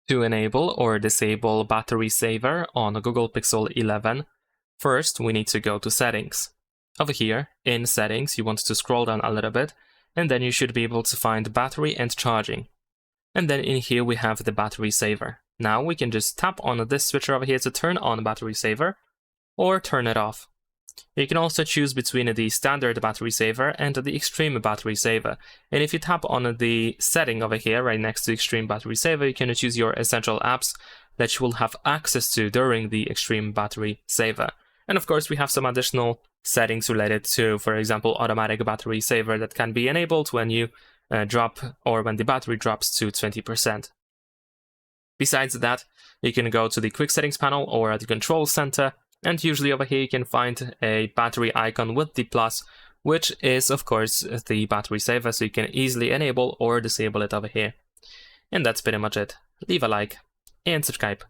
To enable or disable battery saver on a Google Pixel 11, first we need to go to Settings. Over here, in Settings, you want to scroll down a little bit, and then you should be able to find Battery and Charging. And then in here we have the battery saver. Now we can just tap on this switcher over here to turn on battery saver, or turn it off. You can also choose between the standard battery saver and the extreme battery saver. And if you tap on the setting over here, right next to extreme battery saver, you can choose your essential apps that you will have access to during the extreme battery saver. And of course, we have some additional settings related to, for example, automatic battery saver that can be enabled when you drop or when the battery drops to 20%. Besides that, you can go to the quick settings panel or at the control center. And usually over here you can find a battery icon with the plus, which is of course the battery saver, so you can easily enable or disable it over here. And that's pretty much it. Leave a like and subscribe.